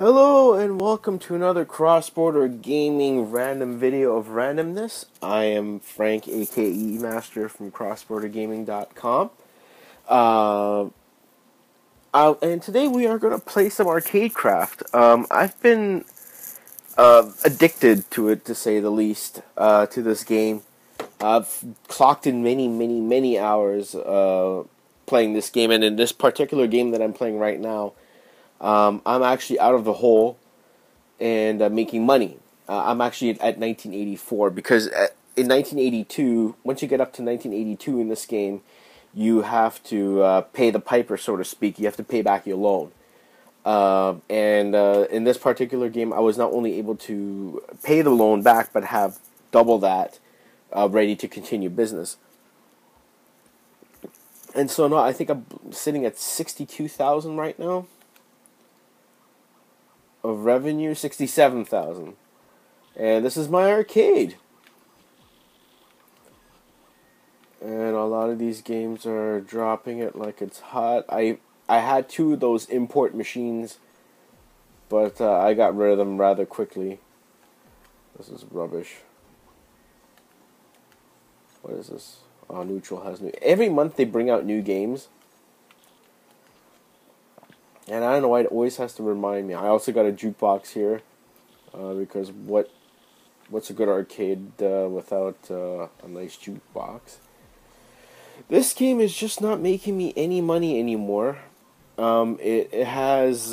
Hello and welcome to another cross-border gaming random video of Randomness. I am Frank, aka Master from crossbordergaming.com. And today we are going to play some Arcadecraft. I've been addicted to it, to say the least, to this game. I've clocked in many hours playing this game, and in this particular game that I'm playing right now, I'm actually out of the hole and making money. I'm actually at 1984 because in 1982, once you get up to 1982 in this game, you have to pay the piper, so to speak. You have to pay back your loan. And in this particular game, I was not only able to pay the loan back, but have double that ready to continue business. And so now I think I'm sitting at 62,000 right now. Of revenue, 67,000, and this is my arcade. And a lot of these games are dropping it like it's hot. I had two of those import machines, but I got rid of them rather quickly. This is rubbish. What is this? Oh, Neutral has new. Every month they bring out new games. And I don't know why it always has to remind me. I also got a jukebox here, because what's a good arcade without a nice jukebox? This game is just not making me any money anymore. It has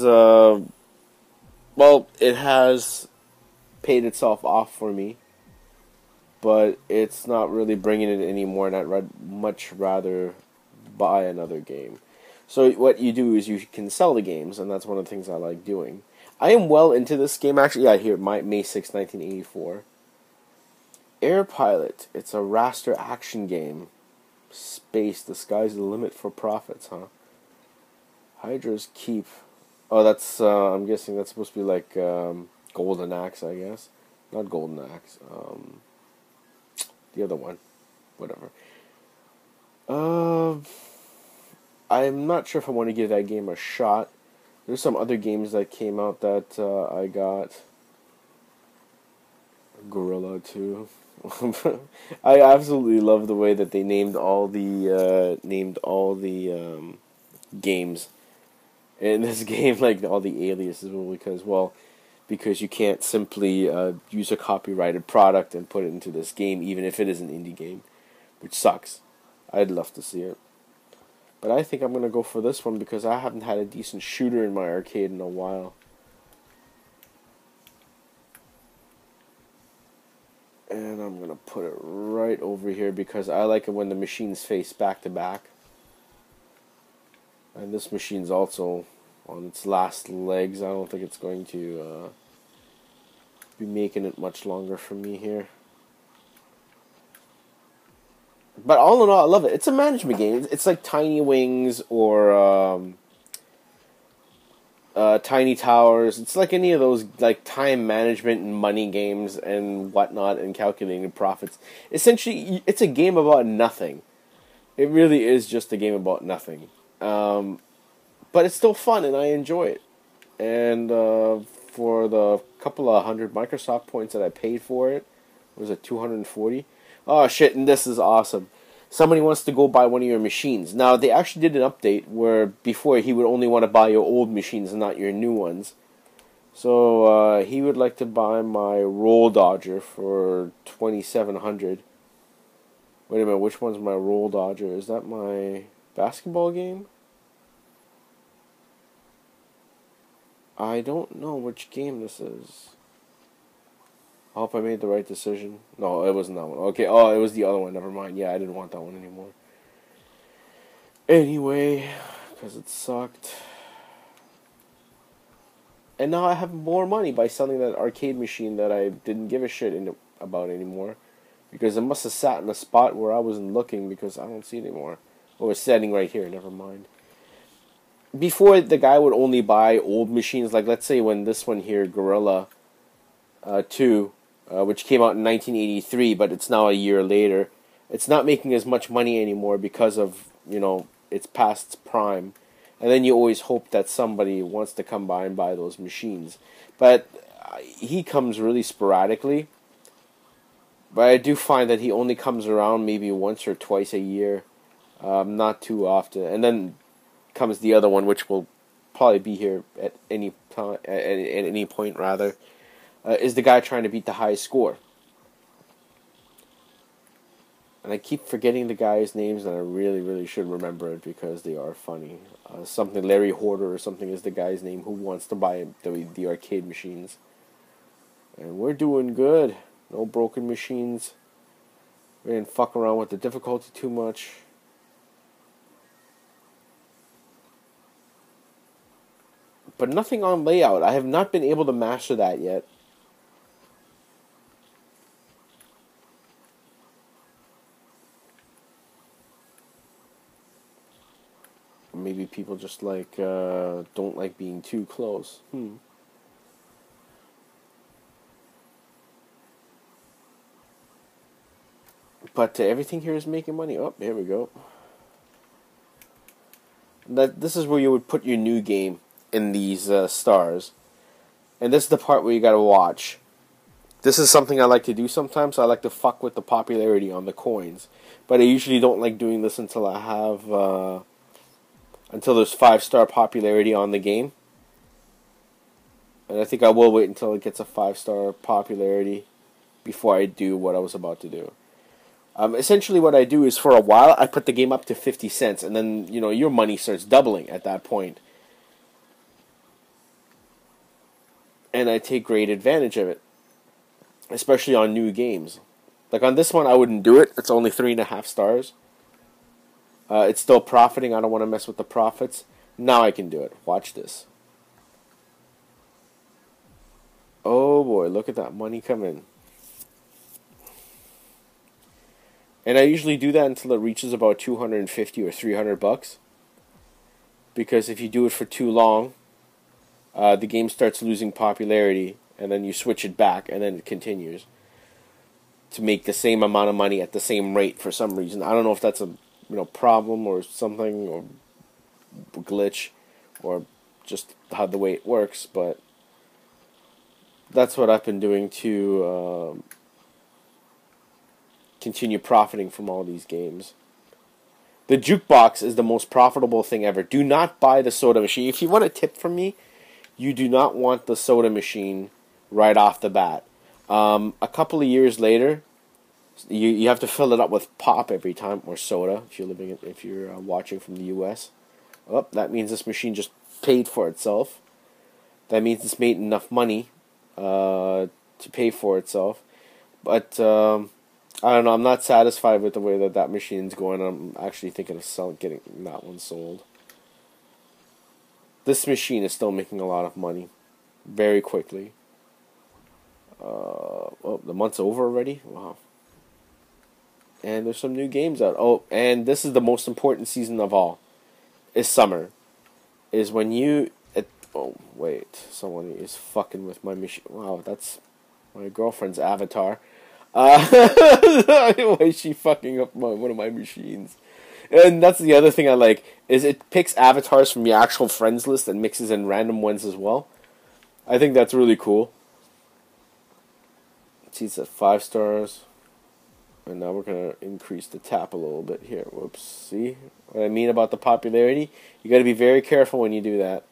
paid itself off for me, but it's not really bringing it anymore, and I'd much rather buy another game. So what you do is you can sell the games, and that's one of the things I like doing. I am well into this game, actually. Yeah, here, May 6, 1984. Air Pilot. It's a raster action game. Space. The sky's the limit for profits, huh? Hydra's Keep. Oh, that's, I'm guessing that's supposed to be like Golden Axe, I guess. Not Golden Axe. The other one. Whatever. I'm not sure if I want to give that game a shot. There's some other games that came out that I got. Gorilla 2. I absolutely love the way that they named all the games in this game, like all the aliases, because you can't simply use a copyrighted product and put it into this game, even if it is an indie game, which sucks. I'd love to see it. But I think I'm going to go for this one because I haven't had a decent shooter in my arcade in a while. And I'm going to put it right over here because I like it when the machines face back to back. And this machine's also on its last legs. I don't think it's going to be making it much longer for me here. But all in all, I love it. It's a management game. It's like Tiny Wings or Tiny Towers. It's like any of those like time management and money games and whatnot and calculating profits. Essentially, it's a game about nothing. It really is just a game about nothing. But it's still fun and I enjoy it. And for the couple of hundred Microsoft points that I paid for it, was it 240? Oh shit, and this is awesome. Somebody wants to go buy one of your machines. Now, they actually did an update where before he would only want to buy your old machines and not your new ones. So, he would like to buy my Roll Dodger for 2,700. Wait a minute, which one's my Roll Dodger? Is that my basketball game? I don't know which game this is. I hope I made the right decision. No, it wasn't that one. Okay, oh, it was the other one. Never mind. Yeah, I didn't want that one anymore. Anyway, because it sucked. And now I have more money by selling that arcade machine that I didn't give a shit about anymore. Because it must have sat in a spot where I wasn't looking because I don't see it anymore. Oh, it's sitting right here. Never mind. Before, the guy would only buy old machines. Like, let's say when this one here, Gorilla 2... which came out in 1983, but it's now a year later. It's not making as much money anymore because of, it's past its prime. and then you always hope that somebody wants to come by and buy those machines. But he comes really sporadically. But I do find that he only comes around maybe once or twice a year, not too often. And then comes the other one, which will probably be here at any time, at any point rather, is the guy trying to beat the highest score. And I keep forgetting the guys' names, and I really, really should remember it because they are funny. Something Larry Hoarder or something is the guy's name who wants to buy the arcade machines. And we're doing good. No broken machines. We didn't fuck around with the difficulty too much. But nothing on layout. I have not been able to master that yet. Maybe people just like don't like being too close. But everything here is making money. Oh, here we go. This is where you would put your new game in these stars. And this is the part where you gotta watch. This is something I like to do sometimes. I like to fuck with the popularity on the coins. But I usually don't like doing this until I have... until there's 5-star popularity on the game. And I think I will wait until it gets a 5-star popularity before I do what I was about to do. Essentially what I do is for a while I put the game up to 50 cents and then, you know, your money starts doubling at that point. And I take great advantage of it. Especially on new games. Like on this one I wouldn't do it. It's only 3.5 stars. It's still profiting. I don't want to mess with the profits. Now I can do it. Watch this. Oh boy, look at that money come in. And I usually do that until it reaches about 250 or 300 bucks. Because if you do it for too long, the game starts losing popularity, and then you switch it back, and then it continues to make the same amount of money at the same rate for some reason. I don't know if that's a problem or something, or glitch, or just how the way it works, but that's what I've been doing to continue profiting from all these games. The jukebox is the most profitable thing ever. Do not buy the soda machine. If you want a tip from me, you do not want the soda machine right off the bat. A couple of years later, you have to fill it up with pop every time, or soda if you're watching from the U.S. Oh, that means this machine just paid for itself. That means it's made enough money to pay for itself. But I don't know. I'm not satisfied with the way that machine's going. I'm actually thinking of getting that one sold. This machine is still making a lot of money, very quickly. Oh, the month's over already. Wow. And there's some new games out. Oh, and this is the most important season of all. Is summer. Is when you... oh, wait. Someone is fucking with my machine. Wow, that's my girlfriend's avatar. Why is she fucking up one of my machines? And that's the other thing I like, is it picks avatars from your actual friends list and mixes in random ones as well. I think that's really cool. See, it's at 5 stars. And now we're going to increase the tap a little bit here. Whoops. See what I mean about the popularity? You got to be very careful when you do that.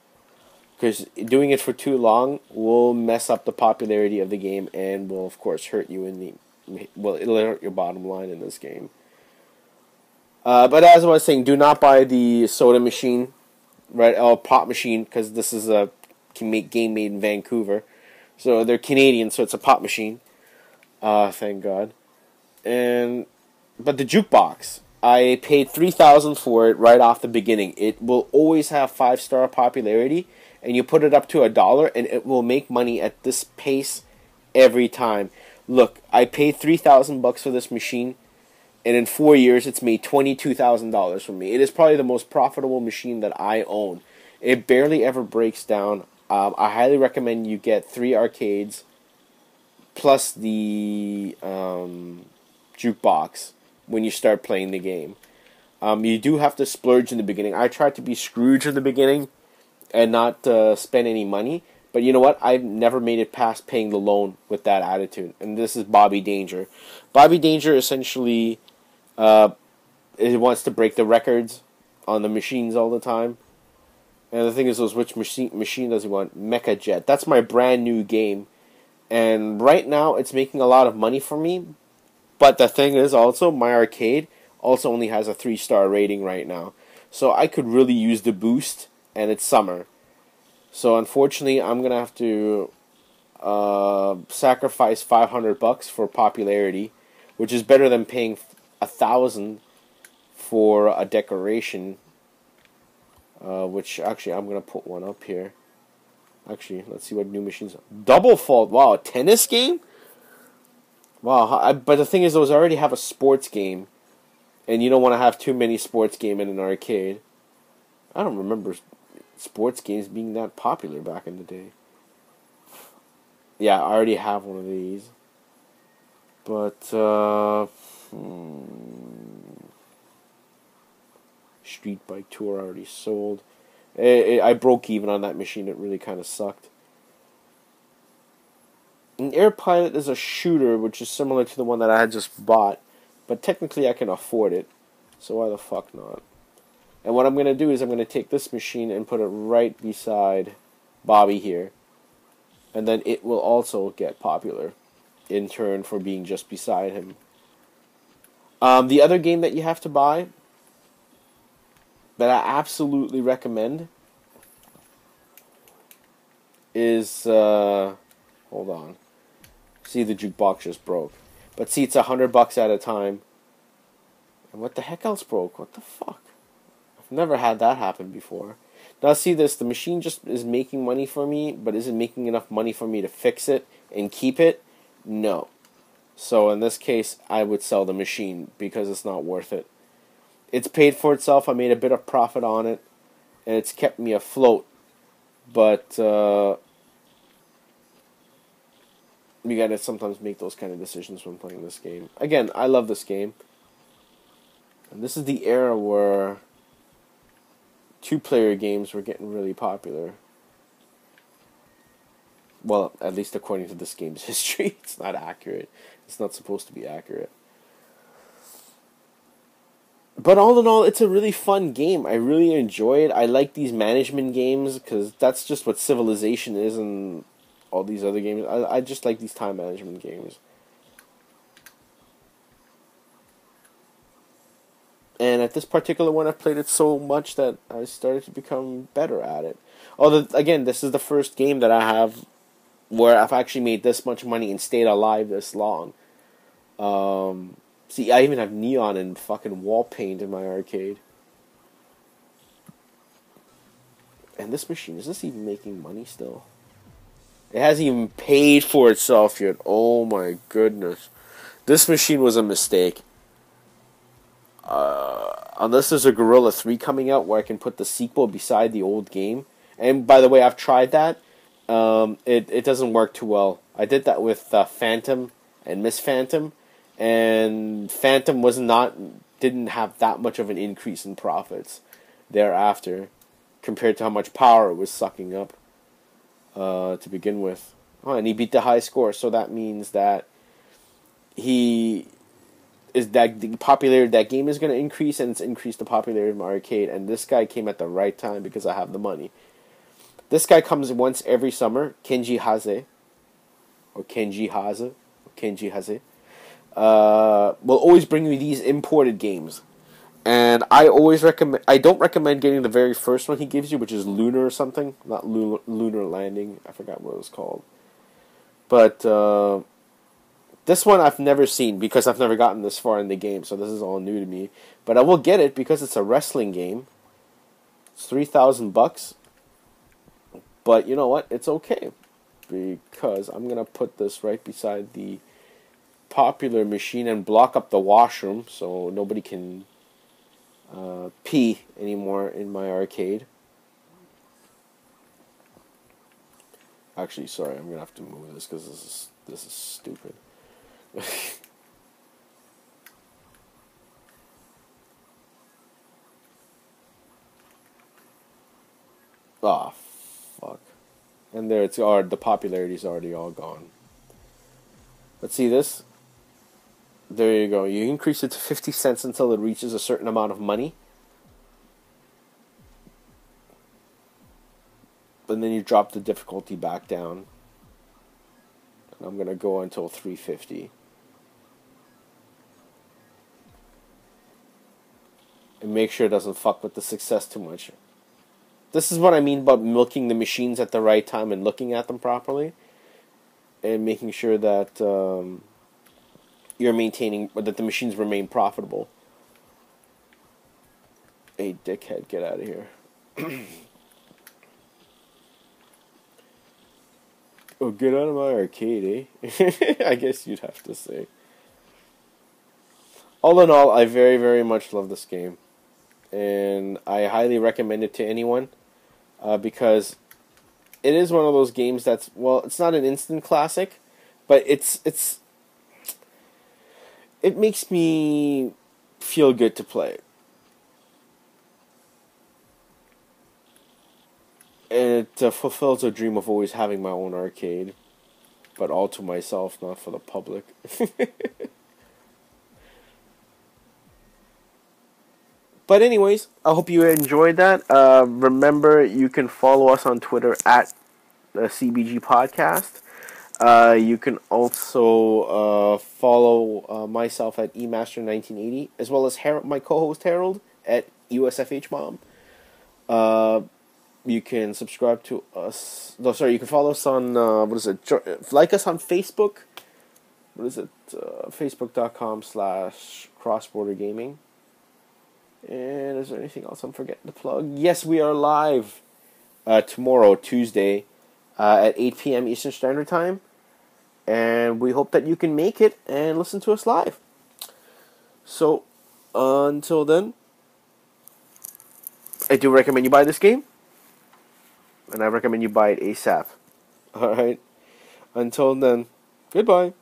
Because doing it for too long will mess up the popularity of the game and will, of course, hurt you in the... well, it'll hurt your bottom line in this game. But as I was saying, do not buy the soda machine, right? Or pop machine, because this is a game made in Vancouver. So they're Canadian, so it's a pop machine. Thank God. But the jukebox, I paid $3,000 for it right off the beginning. It will always have 5-star popularity, and you put it up to $1, and it will make money at this pace every time. Look, I paid $3,000 for this machine, and in 4 years, it's made $22,000 for me. It is probably the most profitable machine that I own. It barely ever breaks down. I highly recommend you get 3 arcades plus the jukebox when you start playing the game. You do have to splurge in the beginning. I tried to be Scrooge in the beginning and not spend any money. But you know what? I've never made it past paying the loan with that attitude. And this is Bobby Danger. Bobby Danger essentially it wants to break the records on the machines all the time. And the thing is, which machine does he want? Mecha Jet. That's my brand new game. And right now, it's making a lot of money for me. But the thing is also, my arcade also only has a 3-star rating right now. So I could really use the boost, and it's summer. So unfortunately, I'm going to have to sacrifice $500 for popularity, which is better than paying $1,000 for a decoration. Which actually I'm going to put one up here. Actually, let's see what new machines are. Double Fault. Wow, a tennis game? Wow, but the thing is, those already have a sports game. And you don't want to have too many sports games in an arcade. I don't remember sports games being that popular back in the day. Yeah, I already have one of these. But, Street Bike Tour I already sold. I broke even on that machine. It really kind of sucked. An Air Pilot is a shooter, which is similar to the one that I had just bought. But technically I can afford it. So why the fuck not? And what I'm going to do is I'm going to take this machine and put it right beside Bobby here. And then it will also get popular in turn for being just beside him. The other game that you have to buy that I absolutely recommend is, hold on. See, the jukebox just broke. But see, it's $100 at a time. And what the heck else broke? What the fuck? I've never had that happen before. Now see this, the machine just is making money for me, but is it making enough money for me to fix it and keep it? No. So in this case, I would sell the machine because it's not worth it. It's paid for itself. I made a bit of profit on it, and it's kept me afloat. But you gotta sometimes make those kind of decisions when playing this game. Again, I love this game. And this is the era where 2-player games were getting really popular. Well, at least according to this game's history. It's not accurate. It's not supposed to be accurate. But all in all, it's a really fun game. I really enjoy it. I like these management games because that's just what Civilization is and all these other games. I just like these time management games. And at this particular one, I've played it so much that I started to become better at it. Although, again, this is the first game that I have where I've actually made this much money and stayed alive this long. See, I even have neon and fucking wall paint in my arcade. And this machine, is this even making money still? It hasn't even paid for itself yet. Oh my goodness. This machine was a mistake. Unless there's a Gorilla 3 coming out where I can put the sequel beside the old game. And by the way, I've tried that. It doesn't work too well. I did that with Phantom and Miss Phantom. And Phantom didn't have that much of an increase in profits thereafter compared to how much power it was sucking up to begin with. Oh, and he beat the high score, so that means that the popularity of that game is going to increase, and it's increased the popularity of my arcade. And this guy came at the right time because I have the money. This guy comes once every summer, Kenji Haze, will always bring you these imported games. And I don't recommend getting the very first one he gives you, which is Lunar or something. Not Lunar Landing. I forgot what it was called. But this one I've never seen because I've never gotten this far in the game, so this is all new to me. But I will get it because it's a wrestling game. It's $3,000. But you know what? It's okay. Because I'm going to put this right beside the popular machine and block up the washroom so nobody can pee anymore in my arcade. Actually, sorry, I'm going to have to move this because this is stupid. Oh, fuck. And there it's the popularity's already all gone. Let's see this. There you go. You increase it to 50 cents until it reaches a certain amount of money. And then you drop the difficulty back down. And I'm going to go until 350. And make sure it doesn't fuck with the success too much. This is what I mean about milking the machines at the right time and looking at them properly. And making sure that you're maintaining, that the machines remain profitable. Hey, dickhead, get out of here. Oh, get out of my arcade, eh? I guess you'd have to say. All in all, I very, very much love this game. And I highly recommend it to anyone. Because it is one of those games that's, well, it's not an instant classic, but it makes me feel good to play it. And it fulfills a dream of always having my own arcade, but all to myself, not for the public. But anyways, I hope you enjoyed that. Remember, you can follow us on Twitter at CBG Podcast. You can also follow myself at eMaster1980, as well as my co-host Harold at USFHMom. You can subscribe to us. No, sorry, you can follow us on, like us on Facebook. Facebook.com/crossbordergaming. And is there anything else I'm forgetting to plug? Yes, we are live tomorrow, Tuesday, at 8 p.m. Eastern Standard Time. And we hope that you can make it and listen to us live. So, until then, I do recommend you buy this game. And I recommend you buy it ASAP. Alright? Until then, goodbye.